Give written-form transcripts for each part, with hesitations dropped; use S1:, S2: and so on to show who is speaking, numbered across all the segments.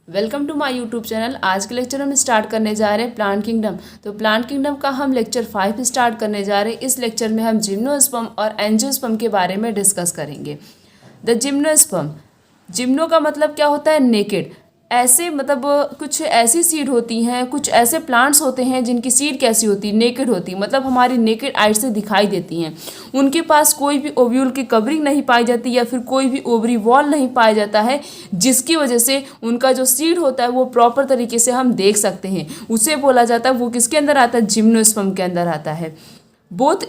S1: Welcome to my YouTube channel. आज के lecture हम स्टार्ट करने जा रहे हैं प्लांट किंगडम। तो प्लांट किंगडम का हम लेक्चर 5 स्टार्ट करने जा रहे हैं। इस लेक्चर में हम जिम्नोस्पर्म और एंजियोस्पर्म के बारे में डिस्कस करेंगे। द जिम्नोस्पर्म, जिम्नो का मतलब क्या होता है? नेकेड। ऐसे मतलब कुछ ऐसी सीड होती हैं, कुछ ऐसे प्लांट्स होते हैं जिनकी सीड कैसी होती है? नेकेड होती, मतलब हमारी नेकेड आई से दिखाई देती हैं। उनके पास कोई भी ओव्यूल की कवरिंग नहीं पाई जाती या फिर कोई भी ओवरी वॉल नहीं पाया जाता है, जिसकी वजह से उनका जो सीड होता है वो प्रॉपर तरीके से हम देख सकते हैं। उसे बोला जाता है, वो किसके अंदर आता है? जिम्नोस्पर्म के अंदर आता है। Both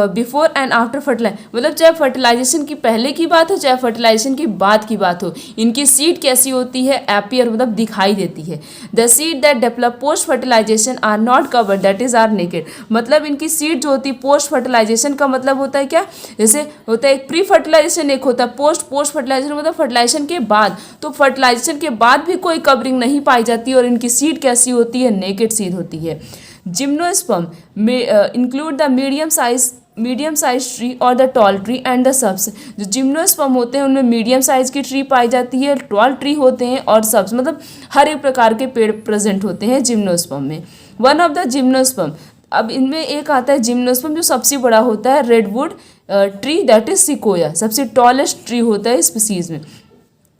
S1: before and after fertilize, मतलब चाहे फर्टिलाइजेशन की पहले की बात हो चाहे फर्टिलाइजेशन की बाद की बात हो, इनकी सीड कैसी होती है? एपियर, मतलब दिखाई देती है। The seed that develop post fertilization are not covered, that is are naked. मतलब इनकी सीड जो होती है पोस्ट फर्टिलाइजेशन का मतलब होता है क्या? जैसे होता है एक प्री फर्टिलाइजेशन, एक होता है पोस्ट फर्टिलाइजेशन, मतलब फर्टिलाइजेशन के बाद। तो फर्टिलाइजेशन के बाद भी कोई कवरिंग नहीं पाई जाती और इनकी सीड कैसी होती है? नेकेड सीड होती है। Gymnosperm include the medium size tree और the tall tree and the shrubs. जो जिम्नोस्पर्म होते हैं उनमें मीडियम साइज की ट्री पाई जाती है, टॉल ट्री होते हैं और सब्स, मतलब हर एक प्रकार के पेड़ प्रेजेंट होते हैं जिम्नोस्पर्म में। वन ऑफ द जिम्नोस्पर्म, अब इनमें एक आता है जिम्नोस्पर्म जो सबसे बड़ा होता है, redwood tree, that is sequoia, सबसे टॉलेस्ट ट्री होता है स्पीसीज में।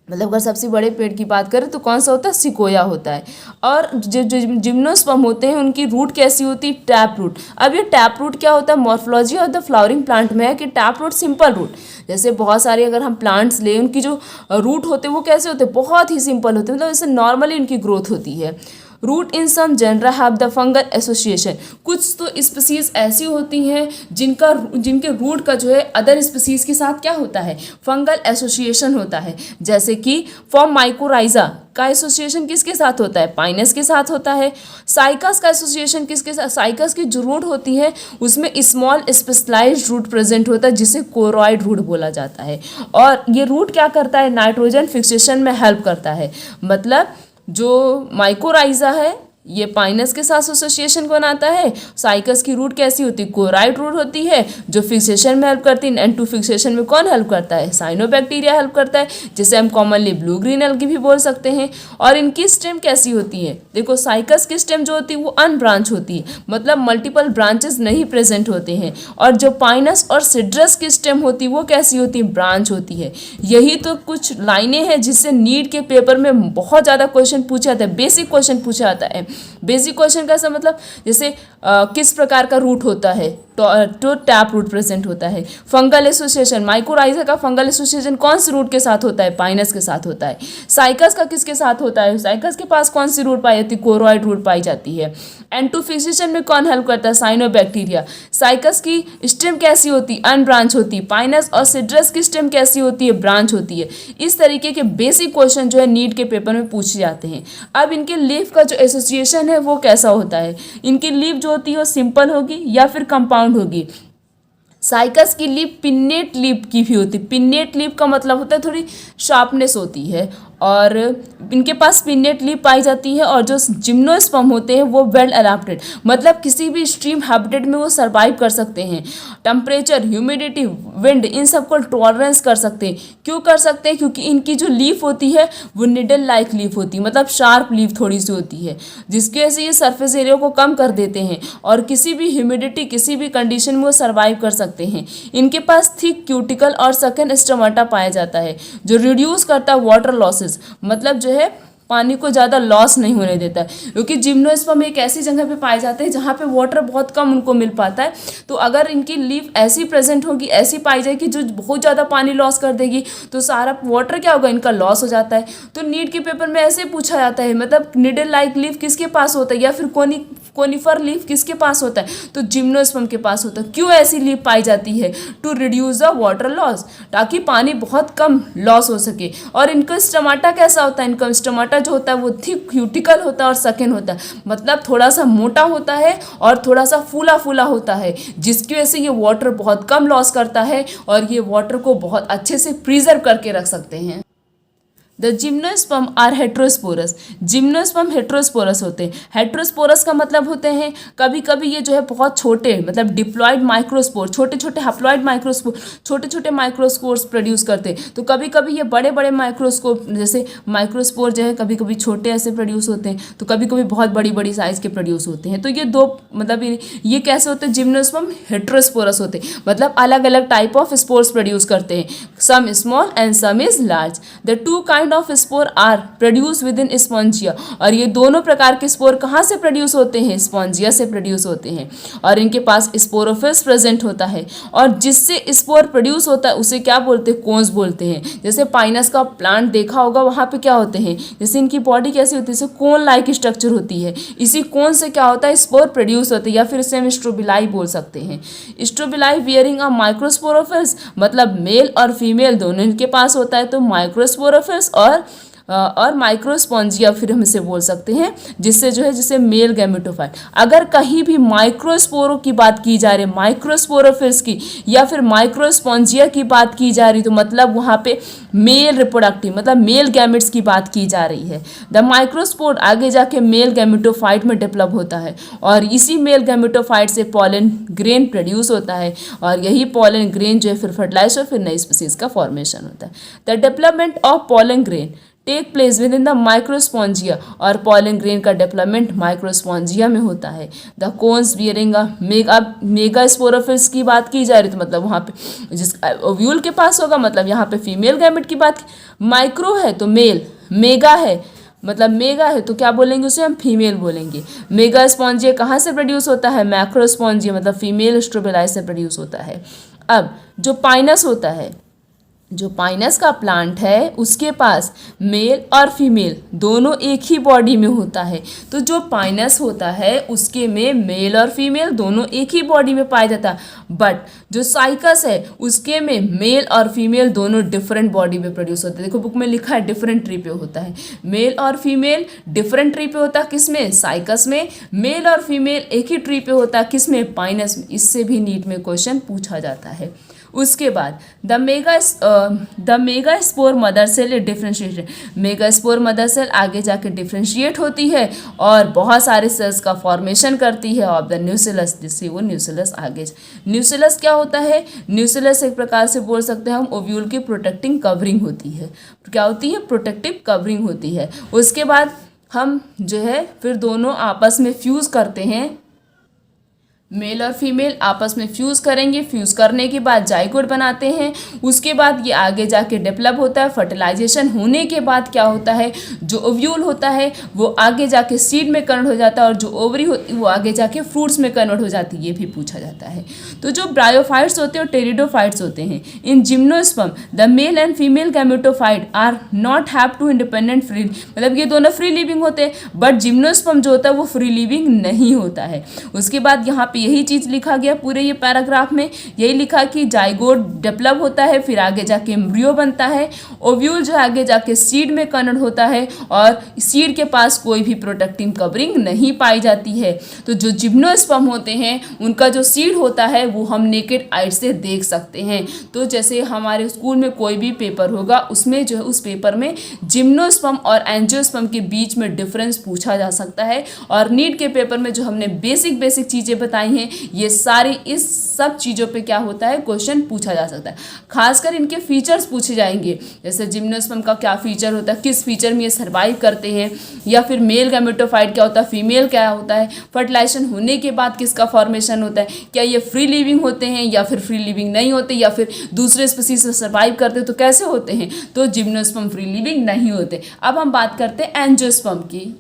S1: मतलब अगर सबसे बड़े पेड़ की बात करें तो कौन सा होता है? सिकोया होता है। और जो जिम्नोस्पर्म होते हैं उनकी रूट कैसी होती है? Tap root. अब ये टैप रूट क्या होता है? Morphology of the flowering plant में है कि टैप रूट सिंपल रूट, जैसे बहुत सारे अगर हम प्लांट्स लें उनकी जो रूट होते हैं वो कैसे होते हैं? बहुत ही सिंपल होते हैं, मतलब जैसे नॉर्मली इनकी ग्रोथ होती है। Root in some genera have the fungal association, कुछ तो स्पीसीज ऐसी होती हैं जिनके रूट का जो है अदर स्पीसीज के साथ क्या होता है? फंगल एसोसिएशन होता है। जैसे कि फॉर्म माइकोराइजा का एसोसिएशन किसके साथ होता है? पाइनस के साथ होता है। साइकस का एसोसिएशन किसके साथ? साइकस की जो रूट होती है उसमें स्मॉल स्पेशलाइज्ड रूट प्रेजेंट होता है जिसे कोरॉइड रूट बोला जाता है। और ये रूट क्या करता है? नाइट्रोजन फिक्सेशन में हेल्प करता है। मतलब जो माइकोराइजा है ये पाइनस के साथ एसोसिएशन बनाता है। साइकस की रूट कैसी होती है? कोराइड रूट होती है जो फिक्सेशन में हेल्प करती है। N2 फिक्सेशन में कौन हेल्प करता है? साइनोबैक्टीरिया हेल्प करता है, जिसे हम कॉमनली ब्लू ग्रीन एल्गी भी बोल सकते हैं। और इनकी स्टेम कैसी होती है? देखो साइकस की स्टेम जो होती है वो अनब्रांच होती है, मतलब मल्टीपल ब्रांचेस नहीं प्रेजेंट होते हैं। और जो पाइनस और सिड्रस की स्टेम होती है वो कैसी होती है? ब्रांच होती है। यही तो कुछ लाइनें हैं जिससे नीट के पेपर में बहुत ज़्यादा क्वेश्चन पूछा जाता है, बेसिक क्वेश्चन पूछा जाता है। बेसिक क्वेश्चन का सा मतलब जैसे किस प्रकार का रूट होता है? तो टैप रूट प्रेजेंट होता है। फंगल एसोसिएशन, माइकोराइजा का फंगल एसोसिएशन कौन सी रूट के साथ होता है? पाइनस के साथ होता है। साइकस का किसके साथ होता है? साइकस के पास कौन सी रूट पाई जाती है? कोरॉइड रूट पाई जाती है। N2 फिक्सेशन में कौन हेल्प करता है? साइनोबैक्टीरिया। साइकस की स्टेम कैसी होती है? अनब्रांच होती है। पाइनस और सिड्रस की स्टेम कैसी होती है? ब्रांच होती है। इस तरीके के बेसिक क्वेश्चन जो है नीट के पेपर में पूछे जाते हैं। अब इनके लीफ का जो एसोसिएशन है वो कैसा होता है? इनकी लीफ जो होती है वो सिंपल होगी या फिर कंपाउंड होगी। साइकस की लीफ पिन्नेट लीफ की भी होती है। पिन्नेट लीफ का मतलब होता है थोड़ी शार्पनेस होती है और इनके पास पिन्नेट लीफ पाई जाती है। और जो जिम्नोस्पर्म होते हैं वो वेल अडैप्टेड, मतलब किसी भी एक्सट्रीम हैबिटेट में वो सर्वाइव कर सकते हैं। टेम्परेचर, ह्यूमिडिटी, विंड, इन सबको टॉलरेंस कर सकते हैं। क्यों कर सकते हैं? क्योंकि इनकी जो लीफ होती है वो निडल लाइक लीफ होती है, मतलब शार्प लीफ थोड़ी सी होती है, जिसकी वजह से ये सरफेस एरिया को कम कर देते हैं और किसी भी ह्यूमिडिटी, किसी भी कंडीशन में वो सर्वाइव कर सकते हैं। इनके पास थिक क्यूटिकल और सेकंड स्टोमाटा पाया जाता है जो रिड्यूस करता है वाटर लॉसेस, मतलब जो है पानी को ज़्यादा लॉस नहीं होने देता है। क्योंकि जिम्नोस्पर्म एक ऐसी जगह पे पाए जाते हैं जहाँ पे वाटर बहुत कम उनको मिल पाता है। तो अगर इनकी लीफ ऐसी प्रेजेंट होगी, ऐसी पाई जाएगी जो बहुत ज़्यादा पानी लॉस कर देगी, तो सारा वाटर क्या होगा? इनका लॉस हो जाता है। तो नीट के पेपर में ऐसे पूछा जाता है, मतलब निडल लाइक लीफ किसके पास होता है या फिर कोनिफर लीफ किसके पास होता है? तो जिम्नोस्पर्म के पास होता है। क्यों ऐसी लीफ पाई जाती है? To reduce the water loss, ताकि पानी बहुत कम लॉस हो सके। और इनका स्टोमाटा कैसा होता है? इनका स्टोमाटा जो होता है वो थिक क्यूटिकल होता है और सकेन होता है, मतलब थोड़ा सा मोटा होता है और थोड़ा सा फूला फूला होता है, जिसकी वजह से ये वाटर बहुत कम लॉस करता है और ये वाटर को बहुत अच्छे से प्रिजर्व करके रख सकते हैं। The gymnosperm are heterosporous. Gymnosperm heterosporous होते हैं। हेट्रोस्पोरस का मतलब होते हैं कभी कभी ये जो है बहुत छोटे मतलब डिप्लॉयड माइक्रोस्पोर, छोटे छोटे हैप्लॉयड माइक्रोस्पोर, छोटे छोटे माइक्रोस्पोर्स प्रोड्यूस करते हैं। तो कभी कभी ये बड़े बड़े माइक्रोस्कोप जैसे माइक्रोस्पोर जो है कभी कभी छोटे ऐसे प्रोड्यूस होते हैं, तो कभी कभी बहुत बड़ी बड़ी साइज के प्रोड्यूस होते हैं। तो ये दो मतलब ये कैसे होते हैं, जिम्नोस्पर्म हेट्रोस्पोरस होते हैं, मतलब अलग अलग टाइप ऑफ स्पोर्स प्रोड्यूस करते हैं, some small and some is large. The two kind of spore are produce within sporangia. और ये दोनों प्रकार के स्पोर कहाँ से प्रोड्यूस होते हैं, स्पॉन्जिया से प्रोड्यूस होते हैं। और इनके पास स्पोरोफिल्स प्रेजेंट होता है, और जिससे स्पोर प्रोड्यूस होता है उसे क्या बोलते हैं, कोन्स बोलते हैं। जैसे पाइनस का प्लांट देखा होगा, वहाँ पे क्या होते हैं, जैसे इनकी बॉडी कैसी होती है, जैसे कोन लाइक स्ट्रक्चर होती है, इसी कोन से क्या होता है, स्पोर प्रोड्यूस होते हैं, या फिर इसे हम स्ट्रोबिलाई बोल सकते हैं। स्ट्रोबिलाई वियरिंग अ माइक्रोस्पोरोफिल्स, मतलब मेल और फीमेल दोनों इनके पास होता है, तो माइक्रोस्पोरोफिल्स और माइक्रोस्पॉन्जिया फिर हम इसे बोल सकते हैं, जिससे जो है जिसे मेल गैमेटोफाइट। अगर कहीं भी माइक्रोस्पोरो की बात की जा रही है, माइक्रोस्पोरोफिल्स की या फिर माइक्रोस्पॉन्जिया की बात की जा रही, तो मतलब वहाँ पे मेल रिप्रोडक्टिव मतलब मेल गैमेट्स की बात की जा रही है। द माइक्रोस्पोर आगे जाके मेल गैमेटोफाइट में डेवलप होता है, और इसी मेल गैमेटोफाइट से पॉलन ग्रेन प्रोड्यूस होता है, और यही पॉलन ग्रेन जो है फिर फर्टिलाइज और फिर नई स्पीसीज का फॉर्मेशन होता है। The development of pollen grain take place within the microsporangia, और पॉलन ग्रेन का डेवलपमेंट माइक्रोस्पॉन्जिया में होता है। The cones bearing megasporophylls की बात की जा रही, तो मतलब वहाँ पे जिस ओव्यूल के पास होगा, मतलब यहाँ पे फीमेल गैमेट की बात, माइक्रो है तो मेल, मेगा है मतलब मेगा है तो क्या बोलेंगे, उसे हम फीमेल बोलेंगे। मेगा स्पॉन्जिया कहाँ से प्रोड्यूस होता है, मैक्रोस्पॉन्जिया मतलब फीमेल स्ट्रोबिलाई से प्रोड्यूस होता है। अब जो पाइनस होता है, जो पाइनस का प्लांट है उसके पास मेल और फीमेल दोनों एक ही बॉडी में होता है। तो जो पाइनस होता है उसके में मेल और फीमेल दोनों एक ही बॉडी में पाया जाता है, बट जो साइकस है उसके में मेल और फीमेल दोनों डिफरेंट बॉडी में प्रोड्यूस होते हैं। देखो बुक में लिखा है डिफरेंट ट्री पे होता है, मेल और फीमेल डिफरेंट ट्री पे होता है, किसमें, साइकस में। मेल और फीमेल एक ही ट्री पे होता है, किसमें, पाइनस में। इससे भी नीट में क्वेश्चन पूछा जाता है। उसके बाद the mega spore mother cell differentiation, mega spore mother cell आगे जाके डिफ्रेंशिएट होती है और बहुत सारे सेल्स का फॉर्मेशन करती है ऑफ द न्यूसिलस, जिससे वो न्यूसिलस आगे। न्यूसिलस क्या होता है, न्यूसिलस एक प्रकार से बोल सकते हैं हम ओव्यूल की प्रोटेक्टिंग कवरिंग होती है। क्या होती है, प्रोटेक्टिव कवरिंग होती है। उसके बाद हम जो है फिर दोनों आपस में फ्यूज करते हैं, मेल और फीमेल आपस में फ्यूज़ करेंगे, फ्यूज़ करने के बाद जाइगोट बनाते हैं। उसके बाद ये आगे जाके डेवलप होता है, फर्टिलाइजेशन होने के बाद क्या होता है, जो ओव्यूल होता है वो आगे जाके सीड में कन्वर्ट हो जाता है, और जो ओवरी होती है वो आगे जाके फ्रूट्स में कन्वर्ट हो जाती है, ये भी पूछा जाता है। तो जो ब्रायोफाइट्स होते हैं और टेरिडोफाइट्स होते हैं, in gymnosperm the male and female gametophyte are not have to independent free, मतलब ये दोनों फ्री लिविंग होते हैं, बट जिम्नोस्पर्म जो होता है वो फ्री लिविंग नहीं होता है। उसके बाद यहाँ यही चीज़ लिखा गया पूरे ये पैराग्राफ में, यही लिखा कि जाइगोट डेवलप होता है, फिर आगे जाके एम्ब्रियो बनता है, ओव्यूल जो आगे जाके सीड में कन्वर्ट होता है, और सीड के पास कोई भी प्रोटेक्टिंग कवरिंग नहीं पाई जाती है। तो जो जिम्नोस्पर्म होते हैं उनका जो सीड होता है वो हम नेकेड आई से देख सकते हैं। तो जैसे हमारे स्कूल में कोई भी पेपर होगा उसमें जो है उस पेपर में जिम्नोस्पर्म और एंजियोस्पर्म के बीच में डिफरेंस पूछा जा सकता है, और नीट के पेपर में जो हमने बेसिक चीज़ें बताई हैं ये सारी इस सब चीज़ों पे क्या होता है, क्वेश्चन पूछा जा सकता है। खासकर इनके फीचर्स पूछे जाएंगे, जैसे जिम्नोस्पर्म का क्या फीचर होता है, किस फीचर में ये सर्वाइव करते हैं, या फिर मेल गैमेटोफाइट क्या होता है, फीमेल क्या होता है, फर्टिलाइजेशन होने के बाद किसका फॉर्मेशन होता है, क्या ये फ्री लिविंग होते हैं या फिर फ्री लिविंग नहीं होते, या फिर दूसरे स्पीसीज से सर्वाइव करते तो कैसे होते हैं। तो जिम्नोस्पर्म फ्री लिविंग नहीं होते। अब हम बात करते हैं एंजियोस्पर्म की।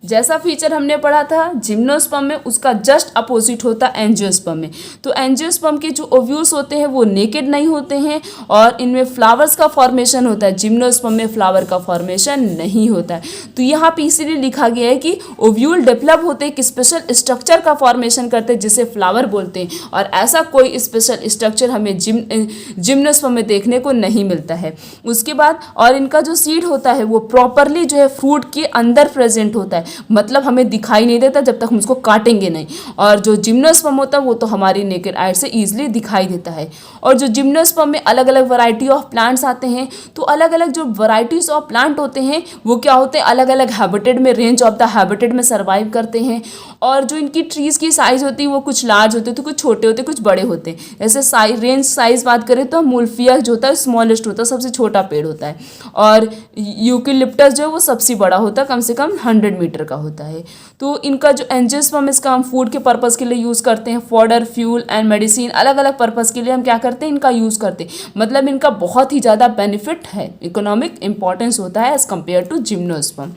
S1: जैसा फीचर हमने पढ़ा था जिम्नोस्पर्म में, उसका जस्ट अपोजिट होता है एंजियोस्पर्म में। तो एंजियोस्पर्म के जो ओव्यूल्स होते हैं वो नेकेड नहीं होते हैं, और इनमें फ्लावर्स का फॉर्मेशन होता है, जिम्नोस्पर्म में फ्लावर का फॉर्मेशन नहीं होता है। तो यहाँ पे इसीलिए लिखा गया है कि ओव्यूल डेवलप होते हैं, एक स्पेशल स्ट्रक्चर का फॉर्मेशन करते हैं जिसे फ्लावर बोलते हैं, और ऐसा कोई स्पेशल स्ट्रक्चर हमें जिम्नोस्पर्म में देखने को नहीं मिलता है। उसके बाद और इनका जो सीड होता है वो प्रॉपरली जो है फ्रूट के अंदर प्रेजेंट होता है, मतलब हमें दिखाई नहीं देता जब तक हम उसको काटेंगे नहीं। और जो जिम्नोस्पर्म होता है वो तो हमारी नेकेड आई से ईजिली दिखाई देता है। और जो जिम्नोस्पर्म में अलग अलग वैरायटी ऑफ प्लांट्स आते हैं, तो अलग अलग जो वैराइटीज ऑफ प्लांट होते हैं वो क्या होते हैं, अलग अलग हैबिटेट में, रेंज ऑफ द हैबिटेट में सर्वाइव करते हैं। और जो इनकी ट्रीज की साइज होती है वो कुछ लार्ज होते हैं, तो कुछ छोटे होते हैं, कुछ बड़े होते हैं। ऐसे रेंज साइज बात करें तो मूल्फिया जो होता है स्मॉलेस्ट होता है, सबसे छोटा पेड़ होता है। और यूकेलिप्टस जो है वो सबसे बड़ा होता है, कम से कम 100 मीटर का होता है। तो इनका जो एंजियोस्पर्म, इसका हम फूड के पर्पज़ के लिए यूज़ करते हैं, फॉडर, फ्यूल एंड मेडिसिन, अलग अलग पर्पज़ के लिए हम क्या करते हैं, इनका यूज़ करते हैं। मतलब इनका बहुत ही ज़्यादा बेनिफिट है, इकोनॉमिक इंपॉर्टेंस होता है एज़ कम्पेयर टू जिम्नोस्पर्म।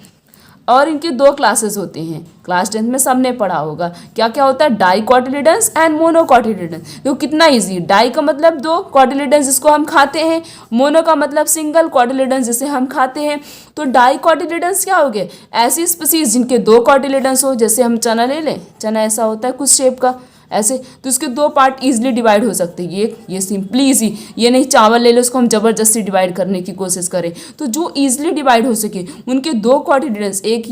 S1: और इनके दो क्लासेस होते हैं, क्लास 10th में सबने पढ़ा होगा। क्या क्या होता है, डाइकोटिलिडन्स एंड मोनोकोटिलिडन्स। तो कितना इजी, डाई का मतलब दो, कोटिलिडन्स जिसको हम खाते हैं, मोनो का मतलब सिंगल, कोटिलिडन्स जिसे हम खाते हैं। तो डाइकोटिलिडन्स क्या हो गए, ऐसी स्पीसीज जिनके दो कोटिलिडन्स हो। जैसे हम चना ले लें, चना ऐसा होता है कुछ शेप का ऐसे, तो इसके दो पार्ट इजीली डिवाइड हो सकते हैं। ये सिंपली इजी, ये नहीं चावल ले लो उसको हम जबरदस्ती डिवाइड करने की कोशिश करें। तो जो इजीली डिवाइड हो सके उनके दो कोटिलिडन्स, एक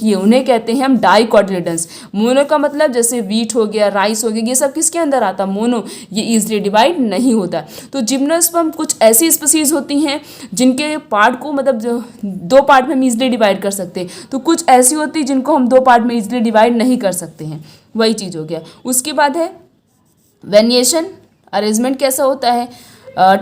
S1: ये, उन्हें कहते हैं हम डाइकोटिलिडन्स। मोनो का मतलब जैसे वीट हो गया, राइस हो गया, ये सब किसके अंदर आता, मोनो, ये इजीली डिवाइड नहीं होता। तो जिम्नोस्पर्म कुछ ऐसी स्पीसीज होती हैं जिनके पार्ट को मतलब जो दो पार्ट में हम इजीली डिवाइड कर सकते हैं, तो कुछ ऐसी होती है जिनको हम दो पार्ट में इजीली डिवाइड नहीं कर सकते हैं। वही चीज़ हो गया। उसके बाद है वेनिएशन, अरेंजमेंट कैसा होता है,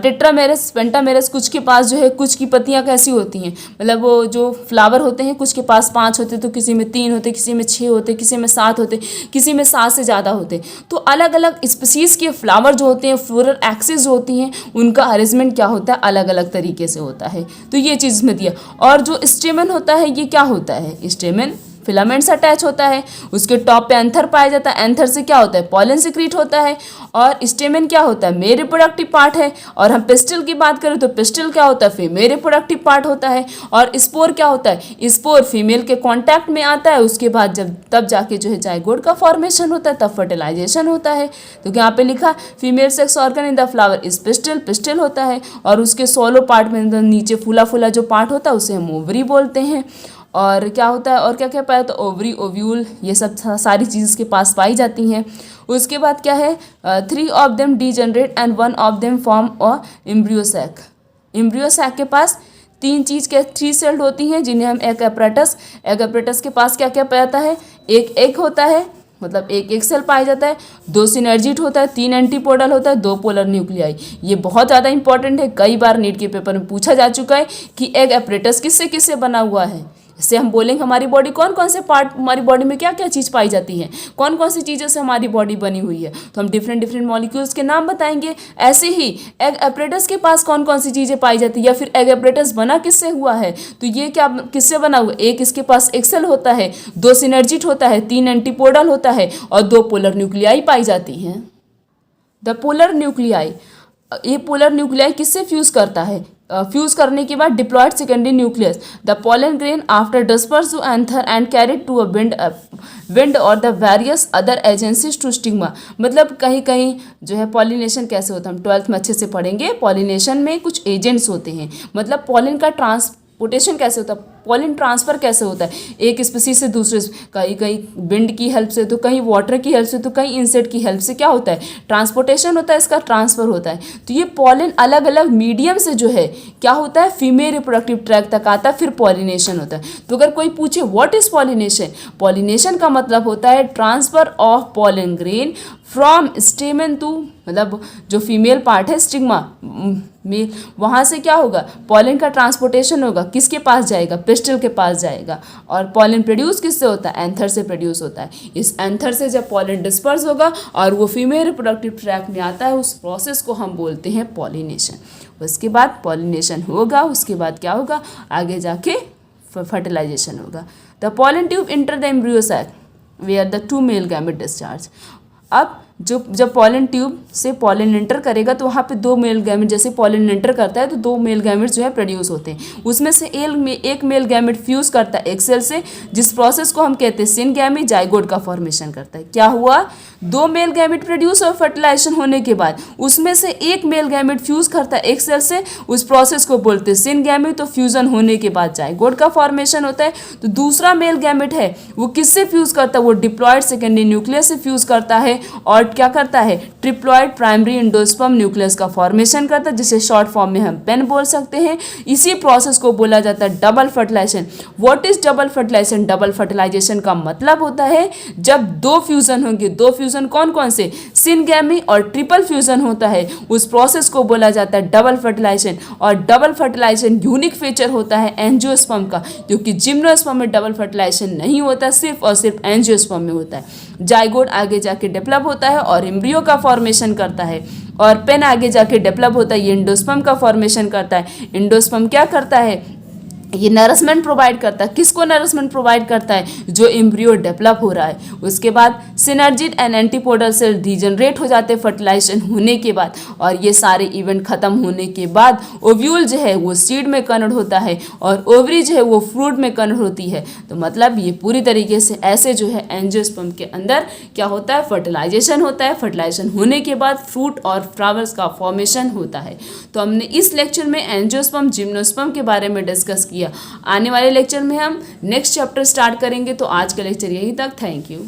S1: टेट्रामेरस, पेंटामेरस, कुछ के पास जो है कुछ की पत्तियां कैसी होती हैं, मतलब वो जो फ्लावर होते हैं कुछ के पास 5 होते, तो किसी में 3 होते, किसी में 6 होते, किसी में 7 होते, किसी में 7 से ज़्यादा होते। तो अलग अलग स्पीसीज़ के फ्लावर जो होते हैं, फ्लोरल एक्सिस जो होती हैं, उनका अरेंजमेंट क्या होता है, अलग अलग तरीके से होता है। तो ये चीज़ इसमें दिया। और जो स्टेमन होता है ये क्या होता है, स्टेमन फिलामेंट से अटैच होता है, उसके टॉप पे एंथर पाया जाता है, एंथर से क्या होता है, पॉलन सिक्रीट होता है। और स्टेमन क्या होता है, मेल रिप्रोडक्टिव पार्ट है। और हम पिस्टल की बात करें तो पिस्टल क्या होता है, फीमेल रिप्रोडक्टिव पार्ट होता है। और स्पोर क्या होता है, स्पोर फीमेल के कांटेक्ट में आता है, उसके बाद तब जाके जो है जाइगोट का फॉर्मेशन होता है, तब फर्टिलाइजेशन होता है। तो यहाँ पे लिखा female sex organ in the flower is pistol, pistol होता है। और उसके सोलो पार्ट में नीचे फूला फूला जो पार्ट होता है उसे हम ओवरी बोलते हैं। और क्या होता है, और क्या क्या पाया, तो ओवरी, ओव्यूल, ये सब सारी चीज़ इसके पास पाई जाती हैं। उसके बाद क्या है, 3 of them degenerate and 1 of them form a embryo sac. Embryo sac के पास 3 सेल्ड होती हैं जिन्हें हम एग एपरेटस के पास क्या क्या पाता है, एक एग होता है, मतलब एक सेल पाया जाता है, 2 सिनर्जिट होता है, 3 एंटीपोडल होता है, 2 पोलर न्यूक्लियाई। ये बहुत ज़्यादा इंपॉर्टेंट है, कई बार नीट के पेपर में पूछा जा चुका है कि एग एपरेटस किससे किससे बना हुआ है। इससे हम बोलेंगे हमारी बॉडी कौन कौन से पार्ट, हमारी बॉडी में क्या क्या चीज़ पाई जाती है, कौन कौन सी चीज़ों से हमारी बॉडी बनी हुई है, तो हम डिफरेंट मॉलिक्यूल्स के नाम बताएंगे। ऐसे ही एग एपरेटस के पास कौन कौन सी चीज़ें पाई जाती है, या फिर एग एपरेटस बना किससे हुआ है, तो ये क्या किससे बना हुआ है, एक इसके पास एक सेल होता है, 2 सिनर्जिट होता है, 3 एंटीपोडल होता है और 2 पोलर न्यूक्लियाई पाई जाती हैं। द पोलर न्यूक्लियाई, ये पोलर न्यूक्लियाई किससे फ्यूज करता है, फ्यूज करने के बाद diploid secondary nucleus, the pollen grain after dispersed to anther and carried to a wind और the various other agencies to stigma. मतलब कहीं कहीं जो है पॉलिनेशन कैसे होता है, हम 12th में अच्छे से पढ़ेंगे। पॉलिनेशन में कुछ एजेंट्स होते हैं, मतलब पॉलन का ट्रांसपोर्टेशन कैसे होता है, पॉलन ट्रांसफ़र कैसे होता है एक स्पीसीज से दूसरे, कहीं विंड की हेल्प से, तो कहीं वाटर की हेल्प से, तो कहीं इंसेक्ट की हेल्प से क्या होता है, ट्रांसपोर्टेशन होता है, इसका ट्रांसफ़र होता है। तो ये पॉलन अलग अलग मीडियम से जो है क्या होता है, फीमेल रिप्रोडक्टिव ट्रैक तक आता है, फिर पॉलिनेशन होता है। तो अगर कोई पूछे व्हाट इज पॉलिनेशन, पॉलिनेशन का मतलब होता है transfer of pollen grain from stamen to, मतलब जो फीमेल पार्ट है स्टिग्मा मेल, वहाँ से क्या होगा, पॉलन का ट्रांसपोर्टेशन होगा, किसके पास जाएगा, पिस्टल के पास जाएगा। और पॉलन प्रोड्यूस किससे होता है, एंथर से प्रोड्यूस होता है। इस एंथर से जब पॉलन डिस्पर्स होगा और वो फीमेल रिप्रोडक्टिव ट्रैक में आता है, उस प्रोसेस को हम बोलते हैं पॉलिनेशन। उसके बाद पॉलिनेशन होगा, उसके बाद क्या होगा, आगे जाके फर्टिलाइजेशन होगा। The pollen tube enter the embryo sac where the 2 male gamete discharge. अब जब पॉलन ट्यूब से पॉलन एंटर करेगा तो वहाँ पे 2 मेल गैमेट, जैसे पॉलन एंटर करता है तो 2 मेल गैमेट जो है प्रोड्यूस होते हैं, उसमें से एक मेल गैमेट फ्यूज करता है एक सेल से, जिस प्रोसेस को हम कहते हैं सिनगैमी, जाइगोट का फॉर्मेशन करता है। क्या हुआ, 2 मेल गैमेट प्रोड्यूस और फर्टिलाइजेशन होने के बाद उसमें से एक मेल गैमेट फ्यूज करता है एक सेल से, उस प्रोसेस को बोलते हैं सिनगैमी, तो फ्यूजन होने के बाद जाइगोट का फॉर्मेशन होता है। तो दूसरा मेल गैमेट है वो किससे फ्यूज करता है, वो डिप्लॉयड सेकेंडरी न्यूक्लियस से फ्यूज करता है और क्या करता है, ट्रिप्लॉयड प्राइमरी एंडोस्पर्म न्यूक्लियस का फॉर्मेशन करता है, जिसे शॉर्ट फॉर्म में हम पेन बोल सकते हैं। इसी प्रोसेस को बोला जाता है double fertilization. What is double fertilization? Double fertilization का मतलब होता है जब 2 फ्यूजन होंगे, 2 फ्यूजन कौन कौन से, सिनगैमी और ट्रिपल फ्यूजन होता है, उस प्रोसेस को बोला जाता है डबल फर्टिलाइजेशन। और डबल फर्टिलाइजेशन यूनिक फीचर होता है एंजियोस्पर्म का, क्योंकि जिम्नोस्पर्म में डबल फर्टिलाइजेशन नहीं होता, सिर्फ और सिर्फ एंजियोस्पर्म में होता है। जाइगोट आगे जाके डेवलप होता है और एम्ब्रियो का फॉर्मेशन करता है, और पेन आगे जाके डेवलप होता है, ये एंडोस्पर्म का फॉर्मेशन करता है। एंडोस्पर्म क्या करता है, ये नरिशमेंट प्रोवाइड करता है। किसको नरिशमेंट प्रोवाइड करता है, जो एम्ब्रियो डेवलप हो रहा है। उसके बाद synergid and antipodal cell degenerate हो जाते हैं फर्टिलाइजेशन होने के बाद, और ये सारे इवेंट खत्म होने के बाद ओव्यूल जो है वो सीड में कन्वर्ट होता है और ओवरी जो है वो फ्रूट में कन्वर्ट होती है। तो मतलब ये पूरी तरीके से ऐसे जो है एंजियोस्पर्म के अंदर क्या होता है, फर्टिलाइजेशन होता है। फर्टिलाइजेशन होने के बाद फ्रूट और फ्लावर्स का फॉर्मेशन होता है। तो हमने इस लेक्चर में एंजियोस्पर्म जिम्नोस्पर्म के बारे में डिस्कस किया। आने वाले लेक्चर में हम नेक्स्ट चैप्टर स्टार्ट करेंगे। तो आज का लेक्चर यहीं तक। Thank you.